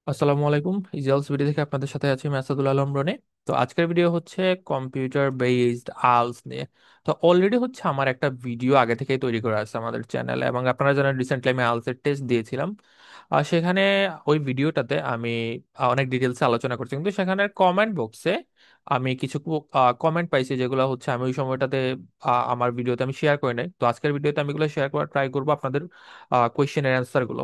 আসসালামু আলাইকুম। ইজালস ভিডিও থেকে আপনাদের সাথে আছি মাসাদুল আলম রনি। তো আজকের ভিডিও হচ্ছে কম্পিউটার বেসড আলস নিয়ে। তো অলরেডি হচ্ছে আমার একটা ভিডিও আগে থেকেই তৈরি করা আছে আমাদের চ্যানেলে, এবং আপনারা জানেন রিসেন্টলি আমি আলসের টেস্ট দিয়েছিলাম। আর সেখানে ওই ভিডিওটাতে আমি অনেক ডিটেলসে আলোচনা করছি, কিন্তু সেখানে কমেন্ট বক্সে আমি কিছু কমেন্ট পাইছি যেগুলো হচ্ছে আমি ওই সময়টাতে আমার ভিডিওতে আমি শেয়ার করি নাই। তো আজকের ভিডিওতে আমি এগুলো শেয়ার করার ট্রাই করবো, আপনাদের কোয়েশ্চেনের অ্যান্সার গুলো।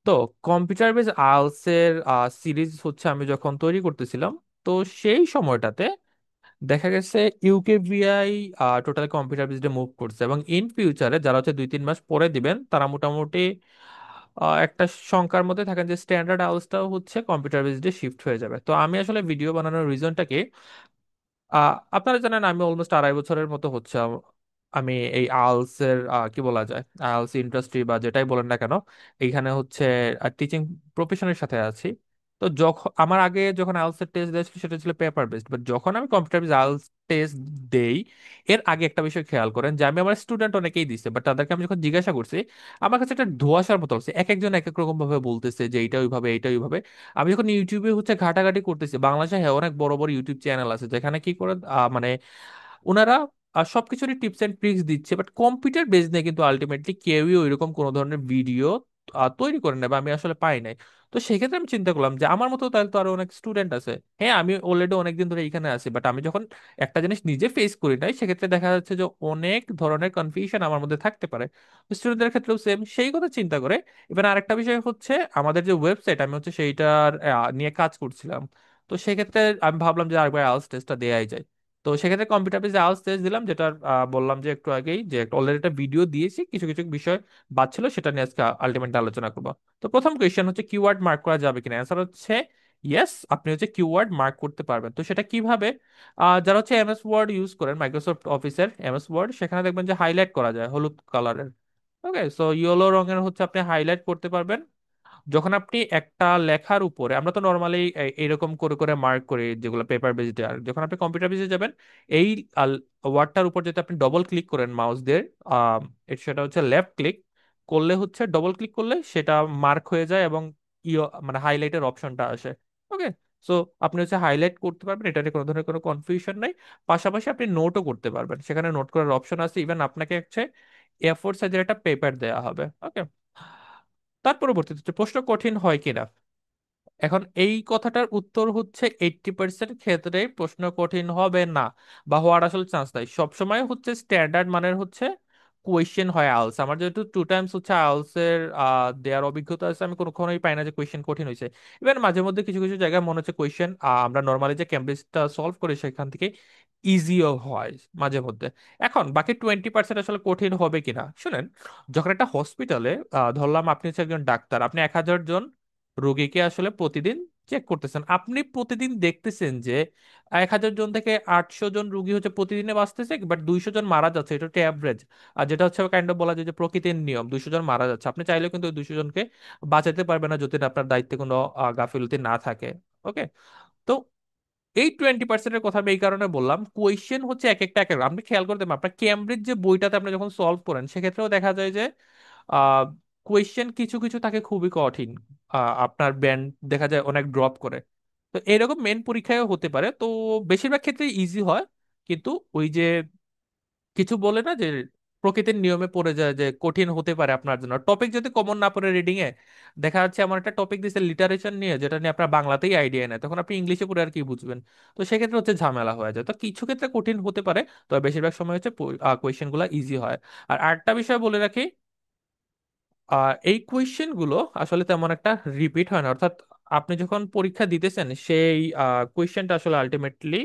তো কম্পিউটার বেস আইএলটিএস এর সিরিজ হচ্ছে আমি যখন তৈরি করতেছিলাম, তো সেই সময়টাতে দেখা গেছে ইউকেভিআই টোটাল কম্পিউটার বেসডে মুভ করছে, এবং ইন ফিউচারে যারা হচ্ছে 2-3 মাস পরে দিবেন তারা মোটামুটি একটা সংখ্যার মধ্যে থাকেন যে স্ট্যান্ডার্ড আইএলটিএসটাও হচ্ছে কম্পিউটার বেসডে শিফট হয়ে যাবে। তো আমি আসলে ভিডিও বানানোর রিজনটা কি, আপনারা জানেন আমি অলমোস্ট 2.5 বছরের মতো হচ্ছে আমি এই আইএলটিএস এর কি বলা যায়, আইএলটিএস ইন্ডাস্ট্রি বা যেটাই বলেন না কেন, এইখানে হচ্ছে টিচিং প্রফেশনের সাথে আছি। তো যখন আমার আগে যখন আইএলটিএস এর টেস্ট দিয়েছিল সেটা ছিল পেপার বেসড, বাট যখন আমি কম্পিউটার বেসড আইএলটিএস টেস্ট দেই, এর আগে একটা বিষয় খেয়াল করেন যে আমি আমার স্টুডেন্ট অনেকেই দিচ্ছে, বাট তাদেরকে আমি যখন জিজ্ঞাসা করছি আমার কাছে একটা ধোঁয়াশার মতো হচ্ছে, এক একজন এক এক রকম ভাবে বলতেছে যে এইটা ওইভাবে এইটা ওইভাবে। আমি যখন ইউটিউবে হচ্ছে ঘাটাঘাটি করতেছি, বাংলাদেশে হ্যাঁ অনেক বড় বড় ইউটিউব চ্যানেল আছে যেখানে কি করে মানে ওনারা সবকিছুরই টিপস এন্ড ট্রিক্স দিচ্ছে, বাট কম্পিউটার বেস নিয়ে কিন্তু আলটিমেটলি কেউই ওইরকম কোনো ধরনের ভিডিও তৈরি করে নেয় বা আমি আসলে পাই নাই। তো সেক্ষেত্রে আমি চিন্তা করলাম যে আমার মতো তাহলে তো আরো অনেক স্টুডেন্ট আছে, হ্যাঁ আমি অলরেডি অনেকদিন ধরে এখানে আছি, বাট আমি যখন একটা জিনিস নিজে ফেস করি নাই সেক্ষেত্রে দেখা যাচ্ছে যে অনেক ধরনের কনফিউশন আমার মধ্যে থাকতে পারে। স্টুডেন্টদের ক্ষেত্রেও সেম সেই কথা চিন্তা করে এবার আরেকটা বিষয় হচ্ছে আমাদের যে ওয়েবসাইট, আমি হচ্ছে সেইটার নিয়ে কাজ করছিলাম। তো সেক্ষেত্রে আমি ভাবলাম যে আরেকবার আইএলটিএস টেস্টটা দেয়াই যায়। তো সেক্ষেত্রে কম্পিউটার বেসে আইএলটিএস টেস্ট দিলাম, যেটা বললাম যে একটু আগেই যে অলরেডি একটা ভিডিও দিয়েছি, কিছু কিছু বিষয় বাদ ছিল সেটা নিয়ে আজকে আলটিমেটলি আলোচনা করবো। তো প্রথম কোয়েশ্চেন হচ্ছে কিওয়ার্ড মার্ক করা যাবে কিনা, অ্যান্সার হচ্ছে ইয়েস, আপনি হচ্ছে কিওয়ার্ড মার্ক করতে পারবেন। তো সেটা কিভাবে, যারা হচ্ছে এমএস ওয়ার্ড ইউজ করেন, মাইক্রোসফট অফিসের এমএস ওয়ার্ড, সেখানে দেখবেন যে হাইলাইট করা যায় হলুদ কালারের। ওকে, সো ইয়েলো রঙের হচ্ছে আপনি হাইলাইট করতে পারবেন। যখন আপনি একটা লেখার উপরে, আমরা তো নর্মালি এরকম করে করে মার্ক করি যেগুলো পেপার বেসড, আর যখন আপনি কম্পিউটার বেসে যাবেন এই ওয়ার্ডটার উপর যদি আপনি ডবল ক্লিক করেন মাউস দিয়ে, আহ, সেটা হচ্ছে লেফট ক্লিক করলে হচ্ছে ডবল ক্লিক করলে সেটা মার্ক হয়ে যায় এবং মানে হাইলাইটের অপশনটা আসে। ওকে, সো আপনি হচ্ছে হাইলাইট করতে পারবেন, এটা নিয়ে কোনো ধরনের কোনো কনফিউশন নাই। পাশাপাশি আপনি নোটও করতে পারবেন, সেখানে নোট করার অপশন আছে, ইভেন আপনাকে হচ্ছে A4 সাইজের একটা পেপার দেওয়া হবে। ওকে, তার পরবর্তীতে হচ্ছে প্রশ্ন কঠিন হয় কিনা। এখন এই কথাটার উত্তর হচ্ছে 80% ক্ষেত্রে প্রশ্ন কঠিন হবে না, বা হওয়ার আসলে চান্স নাই। সবসময় হচ্ছে স্ট্যান্ডার্ড মানের হচ্ছে কোয়েশ্চেন হয় আলস। আমার যেহেতু 2 টাইমস হচ্ছে আলস এর দেওয়ার অভিজ্ঞতা আছে, আমি কোনোই পাই না যে কোয়েশ্চেন কঠিন হয়েছে। ইভেন মাঝে মধ্যে কিছু কিছু জায়গায় মনে হচ্ছে কোয়েশ্চেন আমরা নর্মালি যে ক্যামব্রিজটা সলভ করি সেখান থেকে ইজিও হয় মাঝে মধ্যে। এখন বাকি 20% আসলে কঠিন হবে কিনা শুনেন। যখন একটা হসপিটালে ধরলাম আপনি হচ্ছে একজন ডাক্তার, আপনি 1,000 জন রোগীকে আসলে প্রতিদিন চেক করতেছেন, আপনি প্রতিদিন দেখতেছেন যে 1,000 জন থেকে 800 জন রোগী হচ্ছে প্রতিদিনে বাঁচতেছে, বাট 200 জন মারা যাচ্ছে, এটা হচ্ছে অ্যাভারেজ। আর যেটা হচ্ছে কাইন্ড অফ বলা যায় যে প্রকৃতির নিয়ম, 200 জন মারা যাচ্ছে, আপনি চাইলেও কিন্তু ওই 200 জনকে বাঁচাতে পারবে না যদি না আপনার দায়িত্বে কোনো গাফিলতি না থাকে। ওকে, তো এই 20%-এর কথা আমি এই কারণে বললাম, কোয়েশ্চেন হচ্ছে এক একটা এক এক, আপনি খেয়াল করতে পারেন আপনার ক্যামব্রিজ যে বইটাতে আপনি যখন সলভ করেন সেক্ষেত্রেও দেখা যায় যে কোয়েশ্চেন কিছু কিছু থাকে খুবই কঠিন, আপনার ব্যান্ড দেখা যায় অনেক ড্রপ করে। তো এরকম মেন পরীক্ষায়ও হতে পারে, তো বেশিরভাগ ক্ষেত্রে ইজি হয়। কিন্তু ওই যে কিছু বলে না যে প্রকৃতির নিয়মে পড়ে যায় যে কঠিন হতে পারে আপনার জন্য, টপিক যদি কমন না পড়ে রিডিং এ, দেখা যাচ্ছে এমন একটা টপিক দিচ্ছে লিটারেচার নিয়ে যেটা নিয়ে আপনার বাংলাতেই আইডিয়া নেই, তখন আপনি ইংলিশে পড়ে আর কি বুঝবেন। তো সেক্ষেত্রে হচ্ছে ঝামেলা হয়ে যায়। তো কিছু ক্ষেত্রে কঠিন হতে পারে, তবে বেশিরভাগ সময় হচ্ছে কোয়েশ্চেন গুলো ইজি হয়। আর আরেকটা বিষয় বলে রাখি, এই কোয়েশ্চেন গুলো আসলে তেমন একটা রিপিট হয় না, অর্থাৎ আপনি যখন পরীক্ষা দিতেছেন সেই কোয়েশ্চেনটা আসলে আলটিমেটলি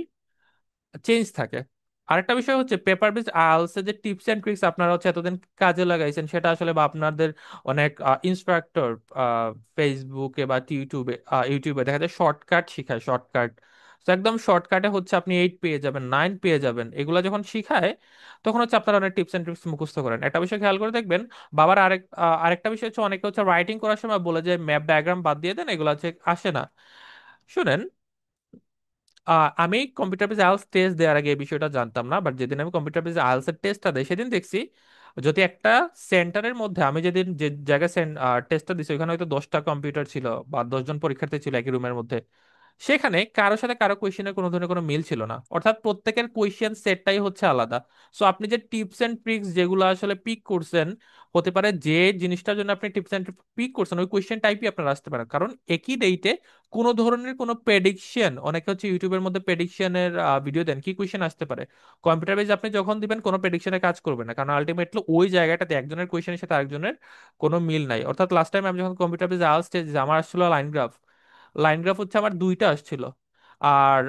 চেঞ্জ থাকে। আরেকটা বিষয় হচ্ছে পেপার বেসড আইএলটিএস এর যে টিপস এন্ড ট্রিক্স আপনারা হচ্ছে এতদিন কাজে লাগাইছেন সেটা আসলে বা আপনাদের অনেক ইনস্ট্রাক্টর ফেসবুকে বা ইউটিউবে দেখা যায় শর্টকাট শিখায়, শর্টকাট। তো একদম শর্টকাটে হচ্ছে আপনি 8 পেয়ে যাবেন, 9 পেয়ে যাবেন, এগুলো যখন শিখায় তখন হচ্ছে আপনারা অনেক টিপস এন্ড ট্রিক্স মুখস্থ করেন। একটা বিষয় খেয়াল করে দেখবেন, বাবার আরেকটা বিষয় হচ্ছে অনেকে হচ্ছে রাইটিং করার সময় বলে যে ম্যাপ ডায়াগ্রাম বাদ দিয়ে দেন, এগুলো হচ্ছে আসে না। শুনেন, আমি কম্পিউটার বেস আইএলটিএস টেস্ট দেওয়ার আগে এই বিষয়টা জানতাম না, বাট যেদিন আমি কম্পিউটার বেস আইএলটিএস এর টেস্টটা দেই সেদিন দেখছি যদি একটা সেন্টারের মধ্যে আমি যেদিন যে জায়গায় টেস্টটা দিছি ওখানে হয়তো 10টা কম্পিউটার ছিল বা 10 জন পরীক্ষার্থী ছিল একই রুমের মধ্যে, সেখানে কারোর সাথে কারো কোয়েশ্চেনের কোনো ধরনের কোনো মিল ছিল না, অর্থাৎ প্রত্যেকের কোয়েশ্চেন সেটটাই হচ্ছে আলাদা। সো আপনি যে টিপস এন্ড ট্রিক্স যেগুলো আসলে পিক করছেন, হতে পারে যে জিনিসটার জন্য আপনি টিপস এন্ড পিক করছেন ওই কোয়েশ্চেন টাইপই আপনার আসতে পারে, কারণ একই ডেটে কোনো ধরনের কোনো প্রেডিকশন, অনেকে হচ্ছে ইউটিউবের মধ্যে প্রেডিকশনের ভিডিও দেন, কি কোয়েশ্চেন আসতে পারে। কম্পিউটার বেজ আপনি যখন দিবেন কোনো প্রেডিকশনে কাজ করবে না, কারণ আলটিমেটলি ওই জায়গাটাতে একজনের কোয়েশ্চেনের সাথে আরেকজনের কোনো মিল নাই। অর্থাৎ লাস্ট টাইম আমি যখন কম্পিউটার বেজ আওয়াজ আমার আসছিল লাইন গ্রাফ, লাইন গ্রাফ হচ্ছে আমার দুইটা আসছিল। আর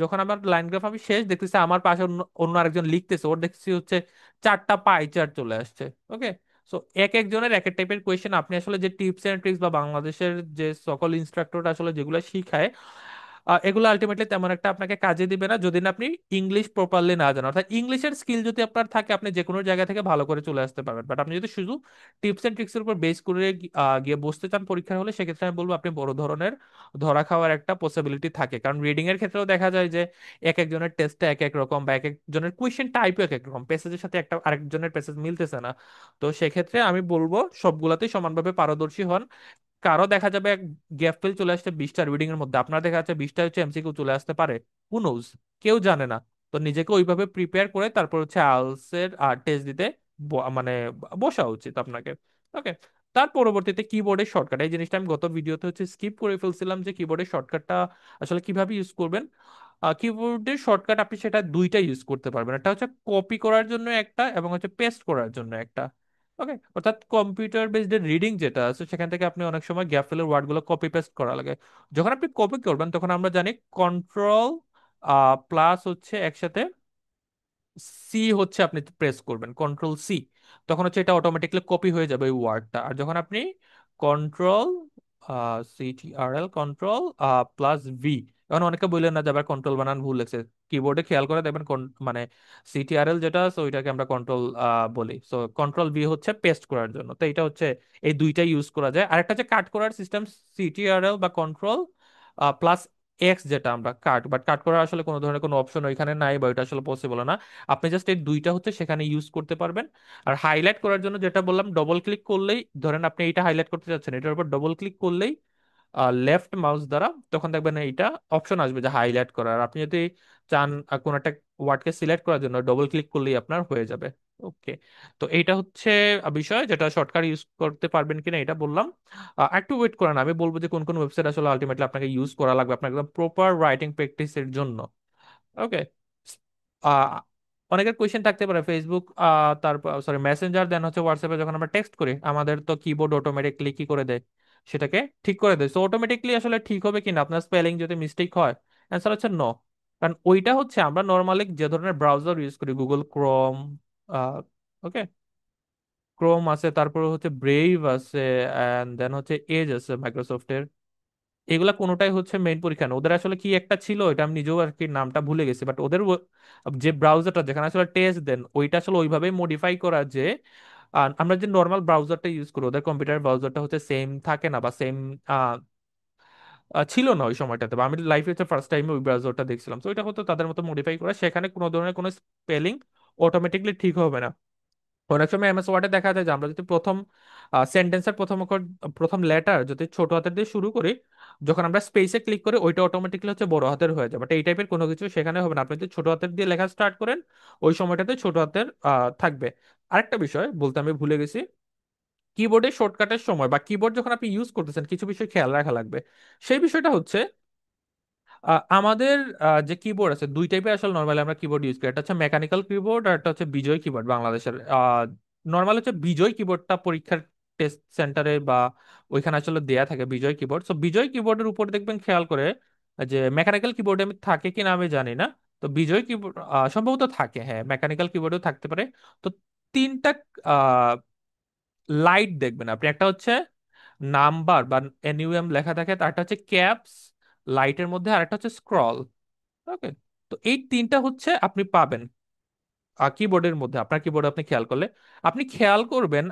যখন আমার লাইন গ্রাফ আমি শেষ দেখতেছি আমার পাশে অন্য অন্য আরেকজন লিখতেছে, ওর দেখতেছি হচ্ছে 4টা পাই চার্ট চলে আসছে। ওকে, সো এক একজনের এক এক টাইপের কোয়েশ্চেন। আপনি আসলে যে টিপস এন্ড ট্রিক্স বা বাংলাদেশের যে সকল ইনস্ট্রাক্টর আসলে যেগুলো শিখায়, এগুলো আলটিমেটলি তেমন একটা আপনাকে কাজে দিবে না যদি না আপনি ইংলিশ প্রপারলি না জানেন। অর্থাৎ ইংলিশের স্কিল যদি আপনার থাকে আপনি যে কোনো জায়গা থেকে ভালো করে চলে আসতে পারবেন, বাট আপনি যদি শুধু টিপস এন্ড ট্রিক্সের উপর বেস করে গিয়ে বসতে চান পরীক্ষা হলে, সেক্ষেত্রে আমি বলবো আপনি বড় ধরনের ধরা খাওয়ার একটা পসিবিলিটি থাকে। কারণ রিডিং এর ক্ষেত্রেও দেখা যায় যে এক একজনের টেস্টটা এক এক রকম বা এক একজনের কোয়েশ্চেন টাইপও এক এক রকম, প্যাসেজের সাথে একটা আরেকজনের প্যাসেজ মিলতেছে না। তো সেক্ষেত্রে আমি বলবো সবগুলাতেই সমানভাবে পারদর্শী হন। কারো দেখা যাবে গ্যাপ ফিল চলে আসছে 20টা রিডিং এর মধ্যে, আপনার দেখা যাচ্ছে 20টা হচ্ছে এমসিকিউ চলে আসতে পারে, হু নোজ, কেউ জানে না। তো নিজেকে ওইভাবে প্রিপেয়ার করে তারপর হচ্ছে আইএলটিএস এর টেস্ট দিতে মানে বসা উচিত আপনাকে। ওকে, তার পরবর্তীতে কিবোর্ডের শর্টকাট, এই জিনিসটা আমি গত ভিডিওতে হচ্ছে স্কিপ করে ফেলছিলাম যে কিবোর্ডের শর্টকাটটা আসলে কিভাবে ইউজ করবেন। কিবোর্ডের শর্টকাট আপনি সেটা দুইটা ইউজ করতে পারবেন, একটা হচ্ছে কপি করার জন্য একটা এবং হচ্ছে পেস্ট করার জন্য একটা। ওকে, অর্থাৎ কম্পিউটার বেসড রিডিং যেটা আছে সেখান থেকে আপনি অনেক সময় গ্যাপ ফিলের ওয়ার্ড গুলো কপি পেস্ট করা লাগে। যখন আপনি কপি করবেন তখন আমরা জানি কন্ট্রোল প্লাস হচ্ছে একসাথে সি হচ্ছে আপনি প্রেস করবেন, কন্ট্রোল সি, তখন হচ্ছে এটা অটোমেটিকলি কপি হয়ে যাবে ওই ওয়ার্ডটা। আর যখন আপনি control Ctrl control plus V, এখন অনেকে বললেন না যে আবার কন্ট্রোল বানান ভুল লেগেছে, কিবোর্ডে খেয়াল করে দেখবেন মানে সিটিআরএল যেটা আছে ওইটাকে আমরা কন্ট্রোল বলি, সো কন্ট্রোল ভি হচ্ছে পেস্ট করার জন্য। তো এটা হচ্ছে এই দুইটাই ইউজ করা যায়। আরেকটা হচ্ছে কাট করার সিস্টেম, সিটিআরএল বা কন্ট্রোল প্লাস এক্স, যেটা আমরা কাট, বাট কাট করার আসলে কোনো ধরনের কোনো অপশন ওইখানে নাই বা ওইটা আসলে পসিবল না। আপনি জাস্ট এই দুইটা হচ্ছে সেখানে ইউজ করতে পারবেন। আর হাইলাইট করার জন্য যেটা বললাম, ডবল ক্লিক করলেই, ধরেন আপনি এইটা হাইলাইট করতে চাচ্ছেন, এটার উপর ডবল ক্লিক করলেই লেফট মাউস দ্বারা তখন দেখবেন এইটা অপশন আসবে যে হাইলাইট করার। আপনি যদি চান কোন একটা ওয়ার্ডকে সিলেক্ট করার জন্য ডবল ক্লিক করলেই আপনার হয়ে যাবে। ওকে, তো এইটা হচ্ছে বিষয় যেটা শর্টকাট ইউজ করতে পারবেন কিনা এটা বললাম। একটু ওয়েট করেন, আমি বলবো যে কোন কোন ওয়েবসাইট আসলে আলটিমেটলি আপনাকে ইউজ করা লাগবে আপনার একদম প্রপার রাইটিং প্র্যাকটিসের জন্য। ওকে, অনেকের কোয়েশ্চেন থাকতে পারে ফেসবুক তারপর সরি মেসেঞ্জার দেন হচ্ছে হোয়াটসঅ্যাপে যখন আমরা টেক্সট করি আমাদের তো কিবোর্ড অটোমেটিকলি কি করে দেয়, সেটাকে ঠিক করে দেয়। সো অটোমেটিকলি আসলে ঠিক হবে কিনা আপনার স্পেলিং যদি মিস্টেক হয়, অ্যান্সার হচ্ছে নো। কারণ ওইটা হচ্ছে আমরা নর্মালি যে ধরনের ব্রাউজার ইউজ করি, গুগল ক্রোম, ওকে, ক্রোম আছে, তারপর হচ্ছে ব্রেভ আছে, অ্যান্ড দেন হচ্ছে এজ আছে মাইক্রোসফটের, এগুলা কোনোটাই হচ্ছে মেইন পরীক্ষা না। ওদের আসলে কি একটা ছিল এটা আমি নিজেও আর কি নামটা ভুলে গেছি, বাট ওদের যে ব্রাউজারটা যেখানে আসলে টেস্ট দেন ওইটা আসলে ওইভাবেই মডিফাই করা যে আমরা যে নর্মাল ব্রাউজারটা ইউজ করি ওদের কম্পিউটার ব্রাউজারটা হচ্ছে সেম থাকে না বা সেম ছিল না ওই সময়টাতে, বা আমি লাইফে হচ্ছে ফার্স্ট টাইম ওই ব্রাউজারটা দেখছিলাম। তো ওইটা হতো তাদের মতো মডিফাই করা, সেখানে কোনো ধরনের কোনো স্পেলিং অটোমেটিকলি ঠিক হবে না। অনেক সময় এমএস ওয়ার্ডে দেখা যায় যে আমরা যদি প্রথম সেন্টেন্সের প্রথম অক্ষর, প্রথম লেটার যদি ছোট হাতের দিয়ে শুরু করি, যখন আমরা স্পেসে ক্লিক করি ওইটা অটোমেটিকলি হচ্ছে বড় হাতের হয়ে যায়, বাট এই টাইপের কোনো কিছু সেখানে হবে না। আপনি যদি ছোট হাতের দিয়ে লেখা স্টার্ট করেন ওই সময়টাতে ছোট হাতের থাকবে। আরেকটা বিষয় বলতে আমি ভুলে গেছি, কিবোর্ডে শর্টকাটের সময় বা কিবোর্ড যখন আপনি ইউজ করতেছেন কিছু বিষয় খেয়াল রাখা লাগবে। সেই বিষয়টা হচ্ছে আমাদের যে কিবোর্ড আছে দুই টাইপের আসলে নর্মালি আমরা কিবোর্ড ইউজ করি, একটা হচ্ছে মেকানিক্যাল কিবোর্ড আর একটা হচ্ছে বিজয় কিবোর্ড। বাংলাদেশের নর্মাল হচ্ছে বিজয় কিবোর্ডটা পরীক্ষার টেস্ট সেন্টারে বা ওইখানে আসলে দেয়া থাকে বিজয় কিবোর্ড। তো বিজয় কিবোর্ডের উপর দেখবেন খেয়াল করে যে মেকানিক্যাল কিবোর্ডে আমি থাকে কিনা আমি জানি না, তো বিজয় কিবোর্ড সম্ভবত থাকে, হ্যাঁ মেকানিক্যাল কিবোর্ডেও থাকতে পারে। তো তিনটা লাইট দেখবেন আপনি, একটা হচ্ছে নাম্বার বা এনইউএম লেখা থাকে, তারটা হচ্ছে ক্যাপস লাইটের মধ্যে, আর একটা হচ্ছে স্ক্রল। ওকে, তো এই তিনটা হচ্ছে আপনি পাবেন কিবোর্ডের মধ্যে, আপনার কিবোর্ডে আপনি খেয়াল করলে আপনি খেয়াল করবেন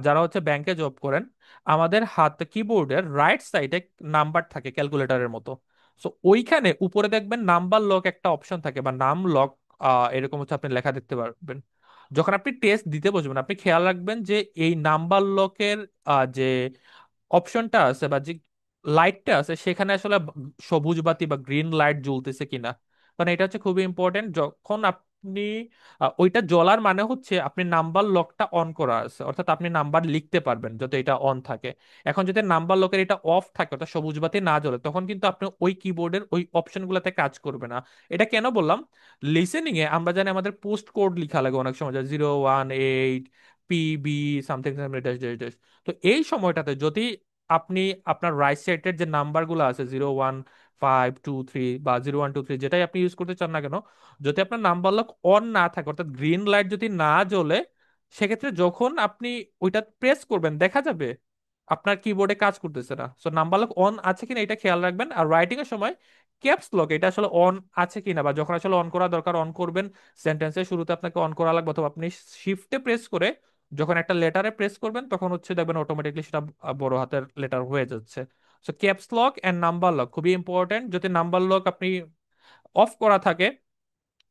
যারা হচ্ছে ব্যাংকে জব করেন আমাদের হাত কিবোর্ডের রাইট সাইডে নাম্বার থাকে ক্যালকুলেটরের মতো। সো ওইখানে উপরে দেখবেন নাম্বার লক একটা অপশন থাকে বা নাম লক, এরকম হচ্ছে আপনি লেখা দেখতে পারবেন। যখন আপনি টেস্ট দিতে বসবেন আপনি খেয়াল রাখবেন যে এই নাম্বার লকের যে অপশনটা আছে বা যে লাইটটা আছে সেখানে আসলে সবুজ বাতি বা গ্রিন লাইট জ্বলতেছে কিনা। কারণ এটা হচ্ছে খুবই ইম্পর্টেন্ট। যখন আপনি ওইটা জ্বলার মানে হচ্ছে আপনি নাম্বার লকটা অন করা আছে, অর্থাৎ আপনি নাম্বার লিখতে পারবেন যদি এটা অন থাকে। এখন যদি নাম্বার লকের এটা অফ থাকে অর্থাৎ সবুজ বাতি না জ্বলে তখন কিন্তু আপনি ওই কিবোর্ডের ওই অপশনগুলোতে কাজ করবে না। এটা কেন বললাম, লিসেনিং এ আমরা জানি আমাদের পোস্ট কোড লিখা লাগে অনেক সময় 018 PB something something dash dash dash. তো এই সময়টাতে যদি আপনি আপনার রাইট সাইডের যে নাম্বারগুলো আছে 01523 বা 0123 যেটাই আপনি ইউজ করতে চান না কেন, যদি আপনার নাম্বার লক অন না থাকে অর্থাৎ গ্রিন লাইট যদি না জ্বলে, সেক্ষেত্রে যখন আপনি ওইটা প্রেস করবেন দেখা যাবে আপনার কিবোর্ডে কাজ করতেছে না। সো নাম্বার লক অন আছে কিনা এটা খেয়াল রাখবেন। আর রাইটিং এর সময় ক্যাপস লক এটা আসলে অন আছে কিনা বা যখন আসলে অন করা দরকার অন করবেন, সেন্টেন্সের শুরুতে আপনাকে অন করা লাগবে, অথবা আপনি শিফটে প্রেস করে যখন একটা লেটারে প্রেস করবেন তখন হচ্ছে দেখবেন অটোমেটিকলি সেটা বড় হাতের লেটার হয়ে যাচ্ছে। So caps lock and number lock খুবই ইম্পর্টেন্ট। যদি নাম্বার লক আপনি অফ করা থাকে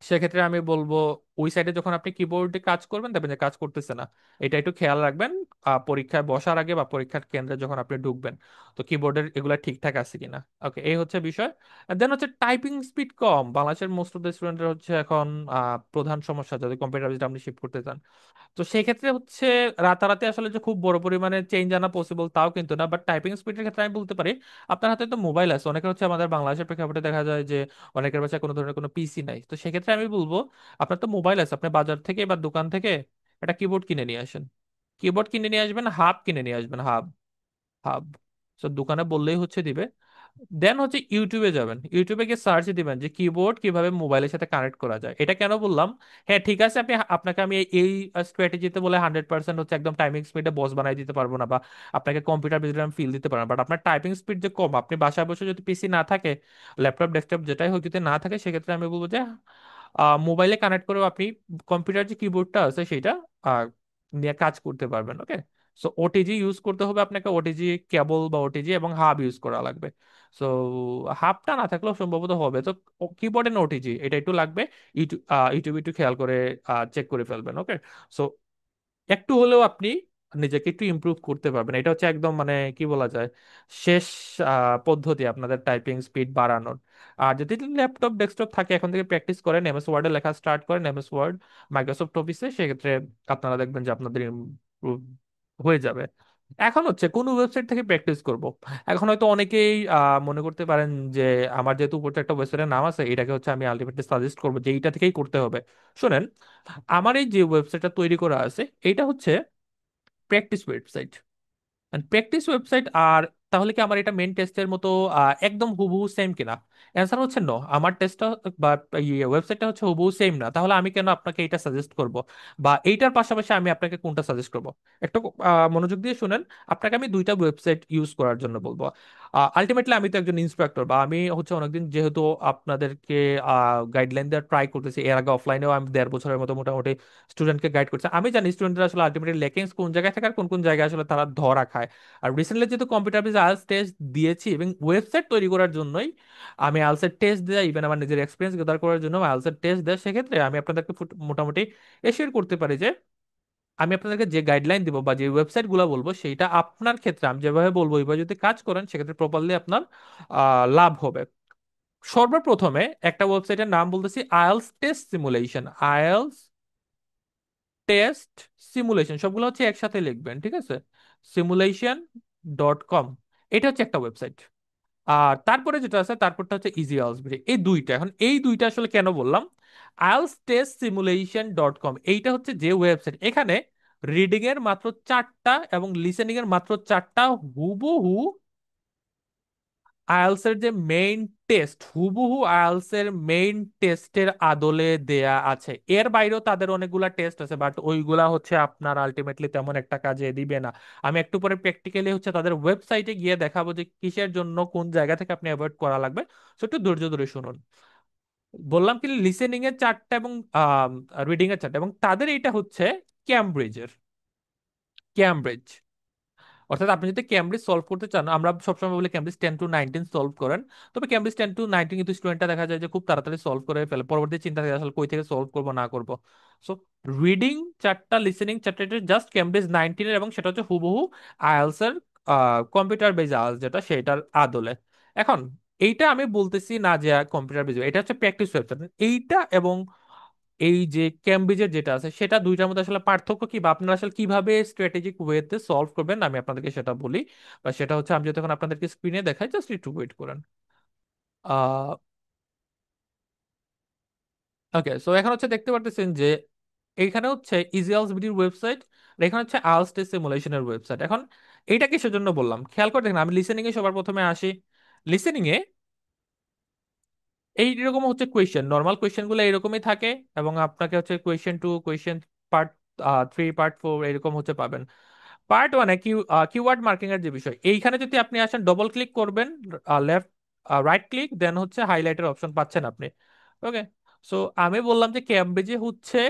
সেক্ষেত্রে আমি বলবো ওই সাইডে যখন আপনি কিবোর্ডে কাজ করবেন দেখবেন যে কাজ করতেছে না। এটা একটু খেয়াল রাখবেন পরীক্ষায় বসার আগে বা পরীক্ষার কেন্দ্রে যখন আপনি ঢুকবেন, তো কিবোর্ডের এগুলা ঠিকঠাক আছে কিনা। ওকে, এই হচ্ছে বিষয়। দেন হচ্ছে টাইপিং স্পিড কম। বাংলাদেশের মোস্ট অফ দ্য স্টুডেন্টের হচ্ছে এখন প্রধান সমস্যা যদি কম্পিউটার বেসড আপনি শিফট করতে চান। তো সেই ক্ষেত্রে হচ্ছে রাতারাতি আসলে যে খুব বড় পরিমাণে চেঞ্জ আনা পসিবল তাও কিন্তু না, বাট টাইপিং স্পিডের ক্ষেত্রে আমি বলতে পারি আপনার হাতে তো মোবাইল আছে, অনেকের হচ্ছে আমাদের বাংলাদেশের প্রেক্ষাপটে দেখা যায় যে অনেকের বাসায় কোনো ধরনের কোনো পিসি নাই। তো সেক্ষেত্রে আমি বলবো আপনার তো মোবাইল আছে, আপনি বাজার থেকে বা দোকান থেকে একটা কিবোর্ড কিনে নিয়ে আসেন। কিবোর্ড কিনে নিয়ে আসবেন, হাব কিনে নিয়ে আসবেন, হাব হাব। তো দোকানে বললেই হচ্ছে দিবে। দেন হচ্ছে ইউটিউবে যাবেন, ইউটিউবে গিয়ে সার্চ দিবেন যে কিবোর্ড কিভাবে মোবাইলের সাথে কানেক্ট করা যায়। এটা কেন বললাম, হ্যাঁ ঠিক আছে আপনি আপনাকে আমি এই স্ট্র্যাটেজিতে বলে 100% হচ্ছে একদম টাইপিং স্পিডে বস বানাই দিতে পারবো না, বা আপনাকে কম্পিউটার বেসড আমি ফিল দিতে পারবো না, বাট আপনার টাইপিং স্পিড যে কম, আপনি বাসায় বসে যদি পিসি না থাকে, ল্যাপটপ ডেস্কটপ যেটাই হোক যদি না থাকে, সেক্ষেত্রে আমি বলবো যে মোবাইলে কানেক্ট করেও আপনি কম্পিউটার যে কিবোর্ডটা আছে সেটা আহ, নিয়ে কাজ করতে পারবেন। ওকে, সো ওটিজি ইউজ করতে হবে আপনাকে, ওটিজি কেবল বা ওটিজি এবং হাব ইউজ করা লাগবে। সো হাবটা না থাকলেও সম্ভবত হবে। তো কিবোর্ডে না ওটিজি এটা একটু লাগবে। ইউটিউব ইউটিউব একটু খেয়াল করে চেক করে ফেলবেন। ওকে, সো একটু হলেও আপনি নিজেকে একটু ইমপ্রুভ করতে পারবেন। এটা হচ্ছে একদম মানে কি বলা যায় শেষ পদ্ধতি আপনাদের টাইপিং স্পিড বাড়ানোর। আর যদি ল্যাপটপ ডেস্কটপ থাকে এখন থেকে প্র্যাকটিস করেন, এমএস ওয়ার্ডে লেখা স্টার্ট করেন, এমএস ওয়ার্ড মাইক্রোসফট অফিসে, সেক্ষেত্রে আপনারা দেখবেন যে আপনাদের ইমপ্রুভ হয়ে যাবে। এখন হচ্ছে কোন ওয়েবসাইট থেকে প্র্যাকটিস করব। এখন হয়তো অনেকেই মনে করতে পারেন যে আমার যেহেতু উপর একটা ওয়েবসাইটের নাম আছে এটাকে হচ্ছে আমি আলটিমেটলি সাজেস্ট করবো যে এইটা থেকেই করতে হবে। শোনেন, আমার এই যে ওয়েবসাইটটা তৈরি করা আছে এটা হচ্ছে প্র্যাকটিস ওয়েবসাইট, প্র্যাকটিস ওয়েবসাইট। আর তাহলে কি আমার এটা মেন টেস্টের মতো একদম হুবহু সেম কিনা? অ্যান্সার হচ্ছে নো। আমার টেস্টটা বা ওয়েবসাইটটা হচ্ছে হুবহু সেম না, তাহলে আমি কেন আপনাকে এটা সাজেস্ট করব, বা এইটার পাশাপাশি আমি আপনাকে কোনটা সাজেস্ট করব? একটু মনোযোগ দিয়ে শুনেন। আপনাকে আমি দুইটা ওয়েবসাইট ইউজ করার জন্য বলবো। আলটিমেটলি আমি তো একজন ইন্সপেক্টর, বা আমি হচ্ছে অনেকদিন যেহেতু আপনাদেরকে গাইডলাইন দেওয়ার ট্রাই করতেছি, এর আগে অফলাইনেও আমি 1.5 বছরের মতো মোটামুটি স্টুডেন্টকে গাইড করছি, আমি জানি স্টুডেন্টরা আসলে আলটিমেটলি লেকিংস কোন জায়গায় থাকে আর কোন কোন জায়গায় আসলে তারা ধরা খায়। আর রিসেন্টলি যেহেতু কম্পিউটার বেস আইএলটিএস টেস্ট দিয়েছি এবং ওয়েবসাইট তৈরি করার জন্যই আমি আইএলটিএস টেস্ট দেয়, ইভেন আমার নিজের এক্সপিরিয়েন্স গেদার করার জন্য আইএলটিএস টেস্ট দেয়, সেক্ষেত্রে আমি আপনাদেরকে মোটামুটি এশিওর করতে পারি যে আমি আপনাদেরকে যে গাইডলাইন দিব বা যে ওয়েবসাইট গুলো বলবো সেইটা আপনার ক্ষেত্রে আমি যেভাবে বলবো ওইভাবে যদি কাজ করেন সেক্ষেত্রে প্রপারলি আপনার লাভ হবে। সর্বপ্রথমে একটা ওয়েবসাইটের নাম বলতেছি IELTS test simulation. IELTS test simulation সবগুলো হচ্ছে একসাথে লিখবেন, ঠিক আছে? simulation.com, এটা হচ্ছে একটা ওয়েবসাইট। আর তারপরে যেটা আছে তারপরটা হচ্ছে ইজি আইএলটিএস বেরি। এই দুইটা, এখন এই দুইটা আসলে কেন বললাম, ieltstestsimulation.com এইটা হচ্ছে যে ওয়েবসাইট, এখানে রিডিং এর মাত্র 4টা এবং লিসেনিং এর মাত্র 4টা হুবহু আইএলটিএস এর যে মেইন টেস্ট, হুবহু আইএলটিএস এর মেইন টেস্টের আদলে দেয়া আছে। এর বাইরেও তাদের অনেকগুলা টেস্ট আছে, বাট ওইগুলা হচ্ছে আপনার আলটিমেটলি তেমন একটা কাজে দিবে না। আমি একটু পরে প্র্যাকটিক্যালি হচ্ছে তাদের ওয়েবসাইটে গিয়ে দেখাবো যে কিসের জন্য কোন জায়গা থেকে আপনি অ্যাভয়েড করা লাগবে। সো একটু ধৈর্য ধরে শুনুন। বললাম কি লিসেনিং এর 4টা এবং রিডিং এর 4টা, এবং তাদের এইটা হচ্ছে ক্যামব্রিজের, ক্যামব্রিজ। অর্থাৎ আপনি যদি ক্যামব্রিজ সলভ করতে চান, আমরা সবসময় বলি ক্যামব্রিজ 10 to 19 সলভ করেন, তবে ক্যামব্রিজ 10 to 19 কিন্তু স্টুডেন্টটা দেখা যায় যে খুব তাড়াতাড়ি সলভ করে ফেলে, পরবর্তী চিন্তা থাকে আসলে কই থেকে সলভ করবো না করবো। সো রিডিং চারটা, লিসেনিং চারটা, এটা জাস্ট ক্যামব্রিজ 19-এর, এবং সেটা হচ্ছে হুবহু আইএলস এর কম্পিউটার বেজ আইএলস যেটা সেটার আদলে। এখন এইটা আমি বলতেছি না যে কম্পিউটার বেজ, এটা হচ্ছে প্র্যাকটিস ওয়েবসাইট। এইটা এবং এই যে ক্যামব্রিজের যেটা আছে সেটা দুইটার মধ্যে আসলে পার্থক্য কি, বা আপনারা আসলে কিভাবে স্ট্র্যাটেজিক ওয়েতে সলভ করবেন আমি আপনাদেরকে সেটা বলি। বা সেটা হচ্ছে আমি যদি এখন আপনাদেরকে স্ক্রিনে দেখাই, জাস্ট একটু ওয়েট করেন। আহ ওকে, সো এখন হচ্ছে দেখতে পারতেছেন যে এইখানে হচ্ছে ইজিআলস বিডির ওয়েবসাইট, আর এখানে হচ্ছে আলস টেস্ট সিমুলেশনের ওয়েবসাইট। এখন এইটা কিসের জন্য বললাম খেয়াল করে দেখেন, আমি লিসেনিং এ সবার প্রথমে আসি। লিসেনিং এ এইরকম হচ্ছে কোয়েশ্চেন, নর্মাল কোয়েশ্চেন গুলো এরকমই থাকে, এবং আপনাকে হচ্ছে কোয়েশ্চেন 2, পার্ট 3, পার্ট 4 এরকম হচ্ছে পাবেন। পার্ট 1-এ কিওয়ার্ড মার্কিং এর যে বিষয়, এইখানে যদি আপনি আসেন ডবল ক্লিক করবেন, লেফট রাইট ক্লিক দেন হচ্ছে হাইলাইটের অপশন পাচ্ছেন আপনি। ওকে, সো আমি বললাম যে ক্যামব্রিজে হচ্ছে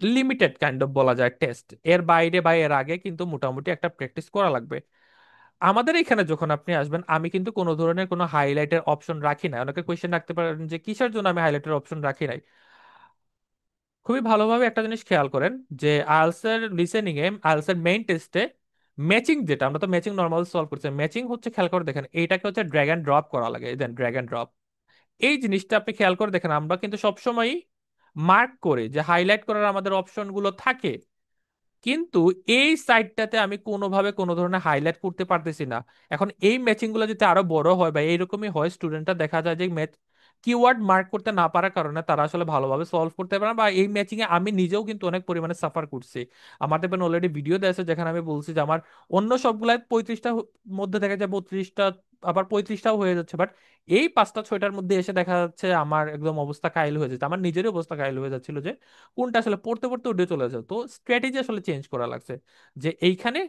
লিমিটেড কাইন্ড অফ বলা যায় টেস্ট, এর বাইরে বা এর আগে কিন্তু মোটামুটি একটা প্র্যাকটিস করা লাগবে। আমাদের এখানে যখন আপনি আসবেন, আমি কিন্তু কোনো ধরনের কোনো হাইলাইটের অপশন রাখি না। অনেকে কোয়েশ্চেন রাখতে পারেন যে কিসের জন্য আমি হাইলাইটের অপশন রাখি নাই। খুবই ভালোভাবে একটা জিনিস খেয়াল করেন যে আইএলটিএস এর লিসেনিং এ, আইএলটিএস এর মেইন টেস্টে ম্যাচিং, যেটা আমরা তো ম্যাচিং নর্মাল সলভ করছি, ম্যাচিং হচ্ছে খেয়াল করে দেখেন এইটাকে হচ্ছে ড্র্যাগ এন্ড ড্রপ করা লাগে, দেন ড্র্যাগ এন্ড ড্রপ। এই জিনিসটা আপনি খেয়াল করে দেখেন, আমরা কিন্তু সবসময়ই মার্ক করে যে হাইলাইট করার আমাদের অপশনগুলো থাকে, কিন্তু এই সাইডটাতে আমি কোনোভাবে কোনো ধরনের হাইলাইট করতে পারতেছি না। এখন এই ম্যাচিং গুলো যদি আরো বড় হয় বা এইরকমই হয়, স্টুডেন্টরা দেখা যায় যে কিওয়ার্ড মার্ক করতে না পারার কারণে তারা আসলে ভালোভাবে সলভ করতে পারে না, বা এই ম্যাচিং এ আমি নিজেও কিন্তু অনেক পরিমাণে সাফার করছি। আমার দেখবেন অলরেডি ভিডিও দেওয়া যেখানে আমি বলছি যে আমার অন্য সবগুলাই 35টা মধ্যে দেখা যায় 32টা, আবার 35টাও হয়ে যাচ্ছে, বাট এই 5টা 6টার মধ্যে এসে দেখা যাচ্ছে আমার একদম অবস্থা কাহিল হয়ে যাচ্ছে, আমার নিজেরই অবস্থা কাহিল হয়ে যাচ্ছিল যে কোনটা আসলে পড়তে পড়তে উঠে চলে যায়। তো স্ট্র্যাটেজি আসলে চেঞ্জ করা লাগছে যে এইখানে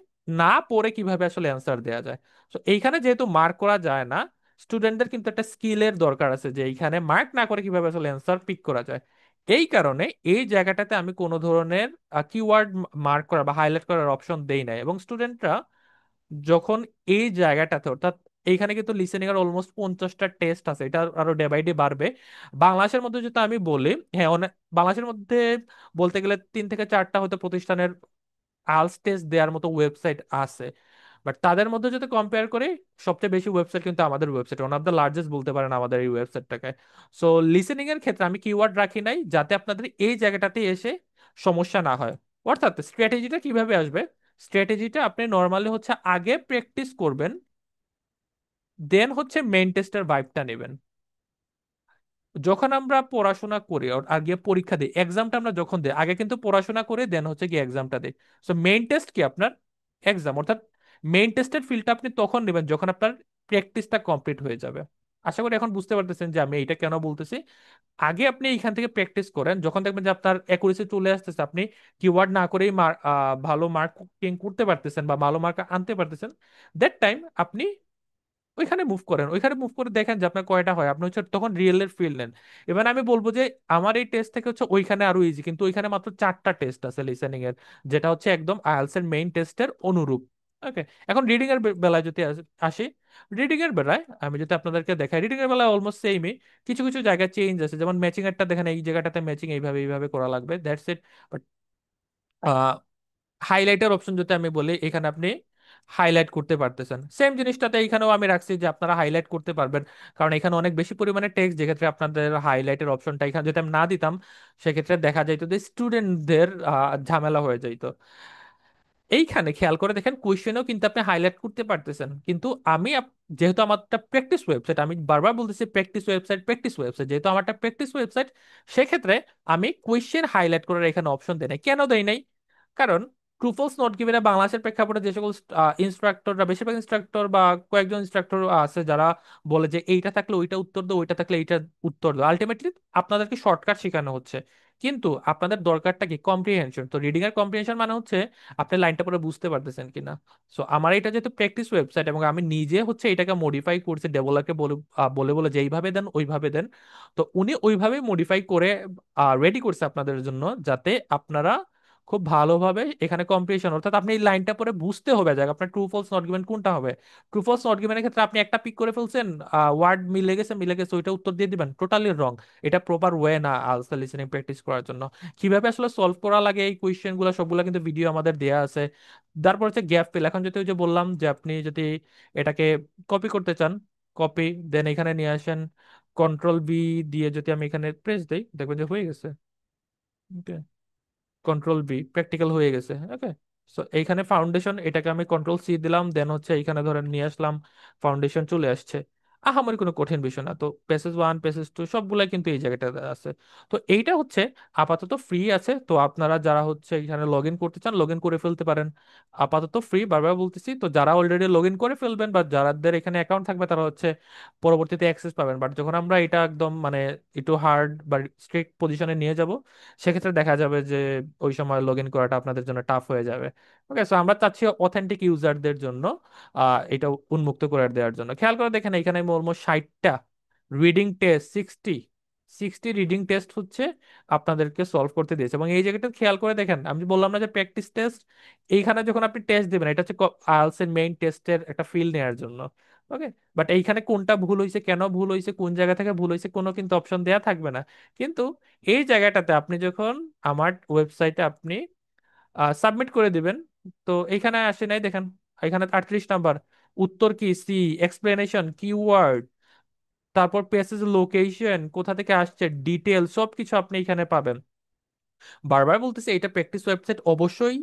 না পড়ে কিভাবে আসলে অ্যান্সার দেওয়া যায়। তো এইখানে যেহেতু মার্ক করা যায় না, স্টুডেন্টদের কিন্তু একটা স্কিলের দরকার আছে যে এইখানে মার্ক না করে কিভাবে আসলে অ্যান্সার পিক করা যায়। এই কারণে এই জায়গাটাতে আমি কোনো ধরনের কিওয়ার্ড মার্ক করা বা হাইলাইট করার অপশন দেই নাই, এবং স্টুডেন্টরা যখন এই জায়গাটাতে, অর্থাৎ এইখানে কিন্তু লিসেনিং এর অলমোস্ট 50টা টেস্ট আছে, এটা আরো ডে বাই ডে বাড়বে। বাংলাদেশের মধ্যে যদি আমি বলি, হ্যাঁ অনেক, বাংলাদেশের মধ্যে বলতে গেলে 3 থেকে 4টা হয়তো প্রতিষ্ঠানের আলস টেস্ট দেওয়ার মতো ওয়েবসাইট আছে, বাট তাদের মধ্যে যদি কম্পেয়ার করি, সবচেয়ে বেশি ওয়েবসাইট কিন্তু আমাদের website, one of the largest বলতে পারেন আমাদের এই ওয়েবসাইটটাকে। সো লিসেনিং এর ক্ষেত্রে আমি কিওয়ার্ড রাখি নাই যাতে আপনাদের এই জায়গাটাতে এসে সমস্যা না হয়। অর্থাৎ স্ট্র্যাটেজিটা কিভাবে আসবে, স্ট্র্যাটেজিটা আপনি নর্মালি হচ্ছে আগে প্র্যাকটিস করবেন, দেন হচ্ছে মেইন টেস্টের ভাইবটা নেবেন। যখন আমরা পড়াশোনা করি আর গিয়ে পরীক্ষা দিই, এক্সামটা আমরা যখন দিই, আগে কিন্তু পড়াশোনা করে দেন হচ্ছে গিয়ে এক্সামটা দিই। সো মেইন টেস্ট কি আপনার এক্সাম, অর্থাৎ মেইন টেস্টের ফিল্ডটা আপনি তখন নেবেন যখন আপনার প্র্যাকটিসটা কমপ্লিট হয়ে যাবে। আশা করি এখন বুঝতে পারতেছেন যে আমি এটা কেন বলতেছি। আগে আপনি এইখান থেকে প্র্যাকটিস করেন, যখন দেখবেন যে আপনার অ্যাকুরেসি চলে আসতেছে, আপনি কিওয়ার্ড না করেই ভালো মার্কিং করতে পারতেছেন বা ভালো মার্ক আনতে পারতেছেন, দ্যাট টাইম আপনি ওইখানে মুভ করেন, ওইখানে মুভ করে দেখেন যে আপনার কয়টা হয়, আপনি হচ্ছে তখন রিয়েল এর ফিল নেন। এবার আমি বলবো যে আমার এই টেস্ট থেকে হচ্ছে ওইখানে আরো ইজি, কিন্তু ওইখানে মাত্র 4টা টেস্ট আছে লিসেনিং এর, যেটা হচ্ছে একদম আইএলটিএস এর মেইন টেস্টের অনুরূপ। ওকে, এখন রিডিং এর বেলায় যদি আসি, রিডিং এর বেলায় আমি যদি আপনাদেরকে দেখাই, রিডিং এর বেলায় অলমোস্ট সেমই, কিছু কিছু জায়গায় চেঞ্জ আছে, যেমন ম্যাচিং এরটা দেখেন, এই জায়গাটাতে ম্যাচিং এইভাবে এইভাবে করা লাগবে, দ্যাটস ইট। হাইলাইটার অপশন যদি আমি বলি, এখানে আপনি হাইলাইট করতে পারতেছেন, সেম জিনিসটাতে এখানেও আমি রাখছি যে আপনারা হাইলাইট করতে পারবেন, কারণ এখানে অনেক বেশি পরিমাণে টেক্সট, যেক্ষেত্রে আপনাদের হাইলাইটের অপশনটা এখানে যদি আমি না দিতাম, সেক্ষেত্রে দেখা যাইতো যে স্টুডেন্টদের ঝামেলা হয়ে যাইতো। এইখানে খেয়াল করে দেখেন কোয়েশ্চেনেও কিন্তু আপনি হাইলাইট করতে পারতেছেন, কিন্তু আমি যেহেতু আমারটা প্র্যাকটিস ওয়েবসাইট, আমি বারবার বলতেছি প্র্যাকটিস ওয়েবসাইট, প্র্যাকটিস ওয়েবসাইট, যেহেতু আমারটা প্র্যাকটিস ওয়েবসাইট, সেক্ষেত্রে আমি কোয়েশ্চেন হাইলাইট করার এখানে অপশন দেই নাই। কেন দেই নাই? কারণ ট্রু ফলস নট গিভেন বাংলাদেশের প্রেক্ষাপটে যে সকল ইনস্ট্রাক্টররা, বেশিরভাগ ইনস্ট্রাক্টর বা কয়েকজন ইনস্ট্রাক্টর আছে যারা বলে যে এইটা থাকলে ওইটা উত্তর দাও, ওইটা থাকলে এইটা উত্তর দাও, আলটিমেটলি আপনাদেরকে শর্টকাট শেখানো হচ্ছে। কিন্তু আপনাদের দরকারটা কি কম্প্রিহেনশন, তো রিডিং এর কম্প্রিহেনশন মানে হচ্ছে আপনি লাইনটা পরে বুঝতে পারতেছেন কিনা। সো আমার এটা যেহেতু প্র্যাকটিস ওয়েবসাইট, এবং আমি নিজে হচ্ছে এটাকে মডিফাই করছি ডেভেলপারকে বলে বলে বলে যে এইভাবে দেন ওইভাবে দেন, তো উনি ওইভাবে মডিফাই করে রেডি করছে আপনাদের জন্য, যাতে আপনারা খুব ভালোভাবে এখানে কম্প্রিহেনশন, অর্থাৎ আপনি এই লাইনটা পরে বুঝতে হবে যে আপনার ট্রু ফলস নট গিভেন কোনটা হবে। ট্রু ফলস নট গিভেনের ক্ষেত্রে আপনি একটা পিক করে ফেলছেন, ওয়ার্ড মিলে গেছে, মিলে গেছে, ওইটা উত্তর দিয়ে দিবেন, টোটালি রং। এটা প্রপার ওয়ে না আনসার লিসেনিং প্র্যাকটিস করার জন্য। কিভাবে আসলে সলভ করা লাগে এই কোয়েশ্চেন গুলো সবগুলো কিন্তু ভিডিও আমাদের দেয়া আছে। তারপর হচ্ছে গ্যাপ ফিল। এখন যদি ওই যে বললাম যে আপনি যদি এটাকে কপি করতে চান, কপি, দেন এখানে নিয়ে আসেন, কন্ট্রোল V দিয়ে যদি আমি এখানে প্রেস দিই, দেখবেন যে হয়ে গেছে। কন্ট্রোল V, প্র্যাকটিক্যাল হয়ে গেছে। ওকে, সো এইখানে ফাউন্ডেশন, এটাকে আমি কন্ট্রোল C দিলাম, দেন হচ্ছে এইখানে ধরেন নিয়ে আসলাম, ফাউন্ডেশন চলে আসছে। আহামরি কোনো কঠিন বিষয় না। তো পেসেজ 1 পেসেজ 2 সবগুলাই কিন্তু এই জায়গাটাতে আছে। তো এইটা হচ্ছে আপাতত ফ্রি আছে, তো আপনারা যারা হচ্ছে এখানে লগ ইন করতে চান লগ ইন করে ফেলতে পারেন। আপাতত ফ্রি, বারবার বলতেছি। তো যারা অলরেডি লগ ইন করে ফেলবেন বা যাদের এখানে অ্যাকাউন্ট থাকবে তারা হচ্ছে পরবর্তীতে অ্যাক্সেস পাবেন। বাট যখন আমরা এটা একদম মানে একটু হার্ড বা স্ট্রিক্ট পজিশনে নিয়ে যাব, সেক্ষেত্রে দেখা যাবে যে ওই সময় লগ ইন করাটা আপনাদের জন্য টাফ হয়ে যাবে। ওকে, সো আমরা চাচ্ছি অথেন্টিক ইউজারদের জন্য এটা উন্মুক্ত করে দেওয়ার জন্য। খেয়াল করে দেখেন এখানে আমি অলমোস্ট 60টা রিডিং টেস্ট, 60 রিডিং টেস্ট হচ্ছে আপনাদেরকে সলভ করতে দিয়েছে। এবং এই জায়গাটা খেয়াল করে দেখেন, আমি বললাম না যে প্র্যাকটিস টেস্ট, এইখানে যখন আপনি টেস্ট দিবেন এটা হচ্ছে আইএলটিএস এর মেইন টেস্টের একটা ফিল নেওয়ার জন্য। ওকে, বাট এইখানে কোনটা ভুল হয়েছে, কেন ভুল হয়েছে, কোন জায়গা থেকে ভুল হয়েছে, কোনো কিন্তু অপশন দেয়া থাকবে না। কিন্তু এই জায়গাটাতে আপনি যখন আমার ওয়েবসাইটে আপনি সাবমিট করে দিবেন, তো এখানে আসে নাই দেখেন, এখানে 38 নাম্বার, উত্তর কি সি, এক্সপ্লেনেশন, কিওয়ার্ড, তারপর পেসেজ লোকেশন, কোথা থেকে আসছে, ডিটেল, সবকিছু আপনি এখানে পাবেন। বারবার বলতেছি এটা প্র্যাকটিস ওয়েবসাইট অবশ্যই।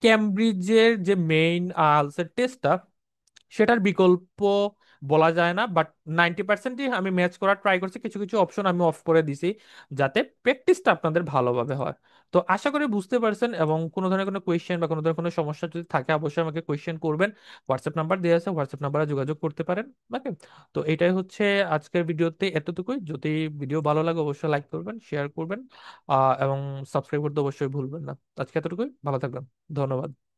ক্যামব্রিজের যে মেইন আনসার টেস্টটা, সেটার বিকল্প বলা যায় না, বাট 90%ই আমি ম্যাচ করার ট্রাই করছি। কিছু কিছু অপশন আমি অফ করে দিছি যাতে প্র্যাকটিসটা আপনাদের ভালোভাবে হয়। তো আশা করি বুঝতে পারছেন, এবং কোনো ধরনের কোনো কোয়েশ্চেন বা কোনো ধরনের কোনো সমস্যা যদি থাকে অবশ্যই আমাকে কোয়েশ্চেন করবেন। হোয়াটসঅ্যাপ নাম্বার দেওয়া আছে, হোয়াটসঅ্যাপ নাম্বারে যোগাযোগ করতে পারেন। ওকে, তো এটাই হচ্ছে আজকের ভিডিওতে এতটুকুই। যদি ভিডিও ভালো লাগে অবশ্যই লাইক করবেন, শেয়ার করবেন, এবং সাবস্ক্রাইব করতে অবশ্যই ভুলবেন না। আজকে এতটুকুই, ভালো থাকবেন। ধন্যবাদ।